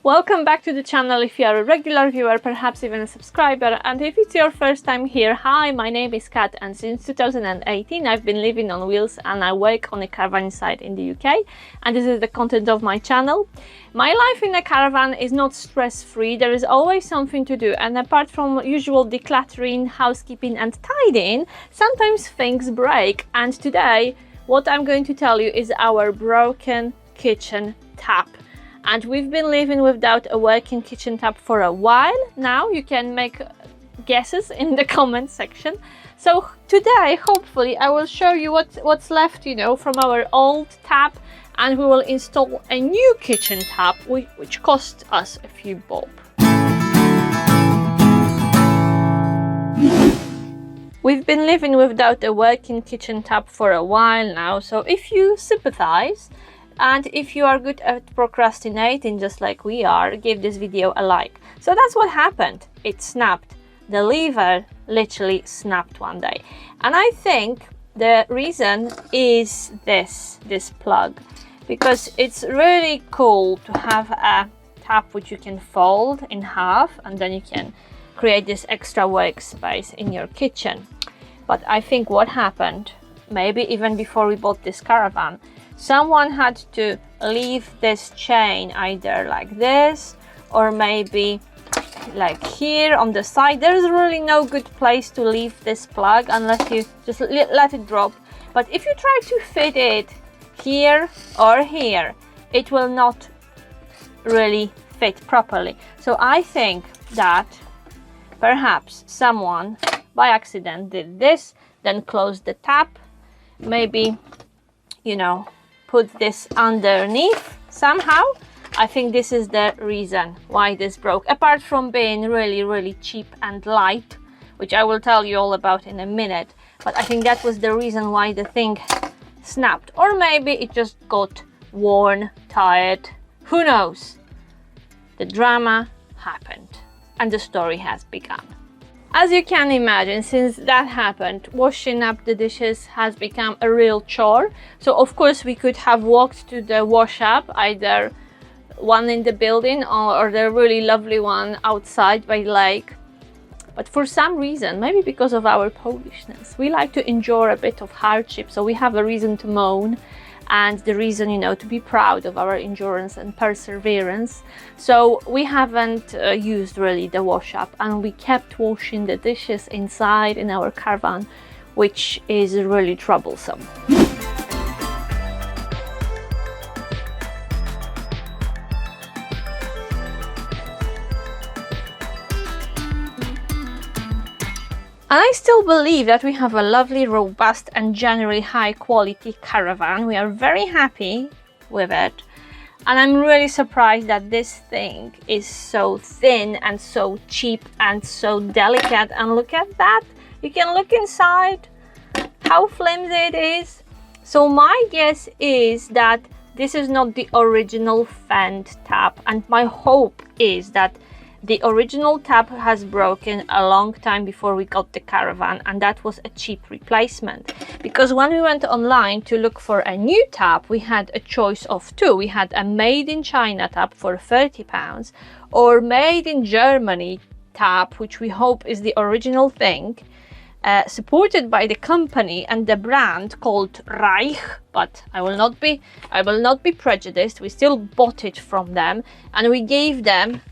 Welcome back to the channel if you are a regular viewer, perhaps even a subscriber, and if it's your first time here, hi, my name is Kat and since 2018 I've been living on wheels and I work on a caravan site in the UK, and this is the content of my channel. My life in a caravan is not stress-free, there is always something to do, and apart from usual decluttering, housekeeping and tidying, sometimes things break, and today what I'm going to tell you is our broken kitchen tap. And we've been living without a working kitchen tap for a while now. You can make guesses in the comment section. So today, hopefully, I will show you what's left, from our old tap, and we will install a new kitchen tap, which cost us a few bob. We've been living without a working kitchen tap for a while now, so if you sympathize, and if you are good at procrastinating just like we are, give this video a like. So that's what happened. It snapped. The lever literally snapped one day. And I think the reason is this plug. Because it's really cool to have a tap which you can fold in half and then you can create this extra workspace in your kitchen. But I think what happened, maybe even before we bought this caravan, someone had to leave this chain either like this or maybe like here on the side. There's really no good place to leave this plug unless you just let it drop. But if you try to fit it here or here, it will not really fit properly. So I think that perhaps someone by accident did this, then closed the tap, maybe, put this underneath somehow. I think this is the reason why this broke, apart from being really cheap and light, which I will tell you all about in a minute. But I think that was the reason why the thing snapped, or maybe it just got worn, tired, who knows. The drama happened and the story has begun. As you can imagine, since that happened, washing up the dishes has become a real chore. So of course we could have walked to the wash up, either one in the building or the really lovely one outside by the lake. But for some reason, maybe because of our Polishness, we like to endure a bit of hardship, so we have a reason to moan and the reason, to be proud of our endurance and perseverance. So we haven't used really the wash up, and we kept washing the dishes inside in our caravan, which is really troublesome. And I still believe that we have a lovely, robust and generally high quality caravan. We are very happy with it. And I'm really surprised that this thing is so thin and so cheap and so delicate. And look at that. You can look inside how flimsy it is. So my guess is that this is not the original Fend tap. And my hope is that the original tap has broken a long time before we got the caravan, and that was a cheap replacement. Because when we went online to look for a new tap, we had a choice of two. We had a made in China tap for £30 or made in Germany tap, which we hope is the original thing, supported by the company and the brand called Reich, but I will not be prejudiced. We still bought it from them, and we gave them,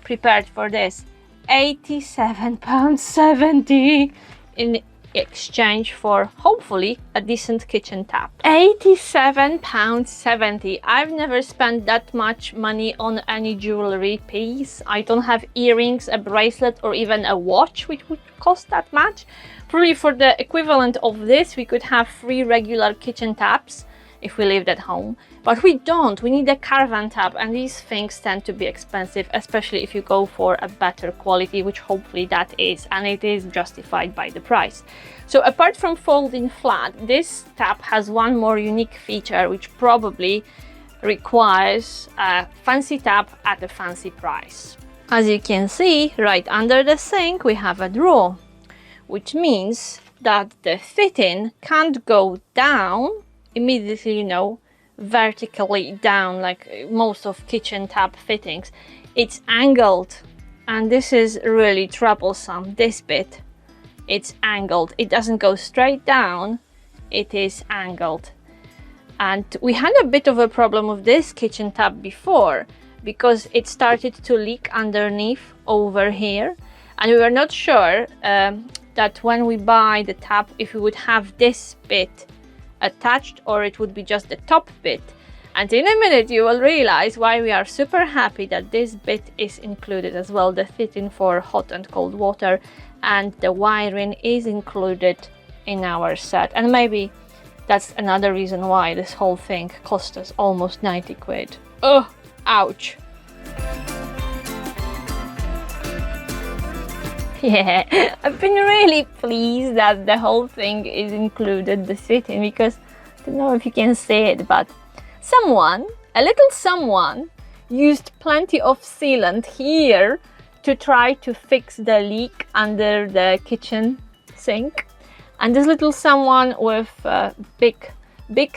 prepared for this, £87.70 in exchange for hopefully a decent kitchen tap. £87.70. I've never spent that much money on any jewelry piece. I don't have earrings, a bracelet or even a watch which would cost that much. Probably for the equivalent of this we could have 3 regular kitchen taps if we lived at home, but we don't. We need a caravan tap, and these things tend to be expensive, especially if you go for a better quality, which hopefully that is, and it is justified by the price. So apart from folding flat, this tap has one more unique feature which probably requires a fancy tap at a fancy price. As you can see, right under the sink we have a drawer, which means that the fitting can't go down immediately, vertically down like most of kitchen tap fittings. It's angled, and this is really troublesome. This bit, it's angled. It doesn't go straight down, it is angled. And we had a bit of a problem with this kitchen tap before, because it started to leak underneath over here, and we were not sure that when we buy the tap, if we would have this bit attached or it would be just the top bit. And in a minute you will realize why we are super happy that this bit is included as well, the fitting for hot and cold water, and the wiring is included in our set. And maybe that's another reason why this whole thing cost us almost 90 quid. Oh, ouch. Yeah, I've been really pleased that the whole thing is included, the fitting, because I don't know if you can see it, but someone, a little someone, used plenty of sealant here to try to fix the leak under the kitchen sink. And this little someone with a big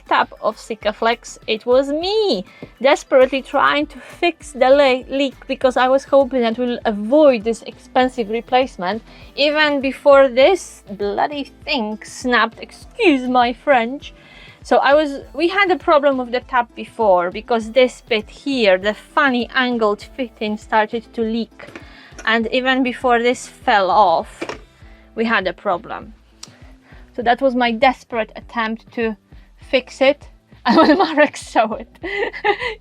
tap of Sikaflex, it was me, desperately trying to fix the leak, because I was hoping that we'll avoid this expensive replacement even before this bloody thing snapped, excuse my French. So we had a problem with the tap before, because this bit here, the funny angled fitting, started to leak, and even before this fell off we had a problem. So that was my desperate attempt to fix it. And when Marek saw it,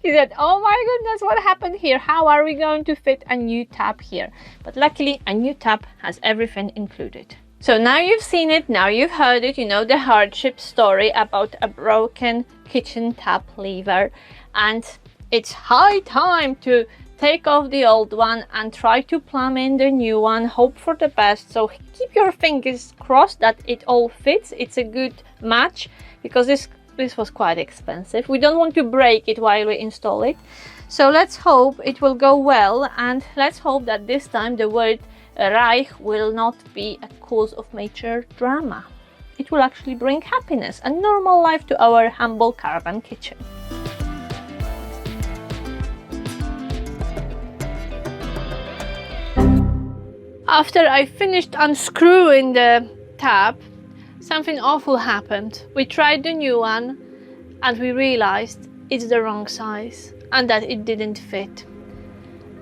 he said, oh my goodness, what happened here? How are we going to fit a new tap here? But luckily a new tap has everything included. So now you've seen it, now you've heard it, you know the hardship story about a broken kitchen tap lever, and it's high time to take off the old one and try to plumb in the new one, hope for the best. So keep your fingers crossed that it all fits, it's a good match, because this was quite expensive. We don't want to break it while we install it. So let's hope it will go well, and let's hope that this time the word Reich will not be a cause of major drama. It will actually bring happiness and normal life to our humble caravan kitchen. After I finished unscrewing the tap, something awful happened. We tried the new one and we realized it's the wrong size and that it didn't fit.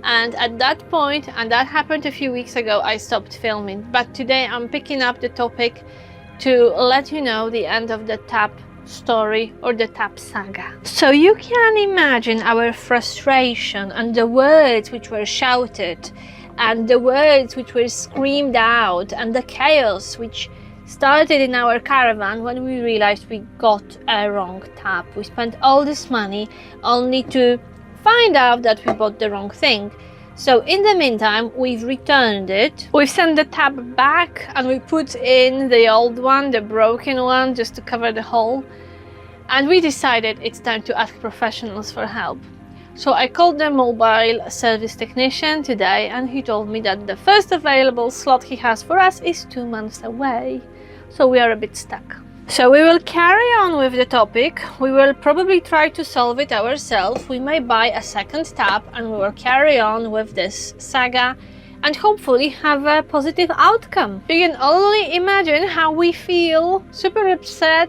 And at that point, and that happened a few weeks ago, I stopped filming. But today I'm picking up the topic to let you know the end of the tap story, or the tap saga. So you can imagine our frustration and the words which were shouted and the words which were screamed out and the chaos which started in our caravan when we realized we got a wrong tap. We spent all this money only to find out that we bought the wrong thing. So in the meantime, we've returned it. We've sent the tap back and we put in the old one, the broken one, just to cover the hole. And we decided it's time to ask professionals for help. So I called the mobile service technician today, and he told me that the first available slot he has for us is 2 months away. So we are a bit stuck. So we will carry on with the topic. We will probably try to solve it ourselves. We may buy a second tap and we will carry on with this saga and hopefully have a positive outcome. You can only imagine how we feel super upset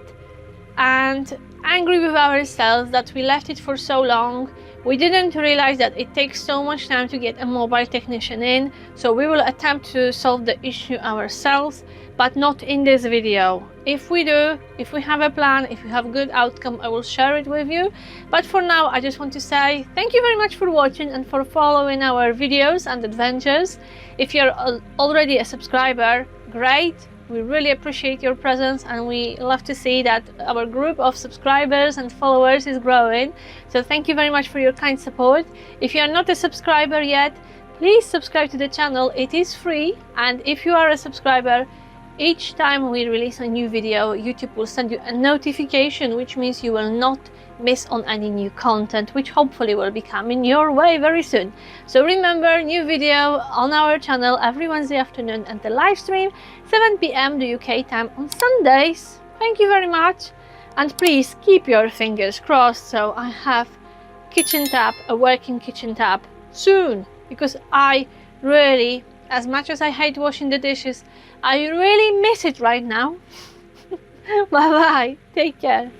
and angry with ourselves that we left it for so long. We didn't realize that it takes so much time to get a mobile technician in, so we will attempt to solve the issue ourselves, but not in this video. If we do, if we have a plan, if we have a good outcome, I will share it with you. But for now, I just want to say thank you very much for watching and for following our videos and adventures. If you're already a subscriber, great. We really appreciate your presence and we love to see that our group of subscribers and followers is growing. So thank you very much for your kind support. If you are not a subscriber yet, please subscribe to the channel. It is free, and if you are a subscriber, each time we release a new video, YouTube will send you a notification, which means you will not miss on any new content, which hopefully will be coming your way very soon. So remember, new video on our channel every Wednesday afternoon, and the live stream 7 PM the UK time on Sundays. Thank you very much, And please keep your fingers crossed so I have kitchen tap, a working kitchen tap soon, because I really, as much as I hate washing the dishes, I really miss it right now. Bye bye, take care.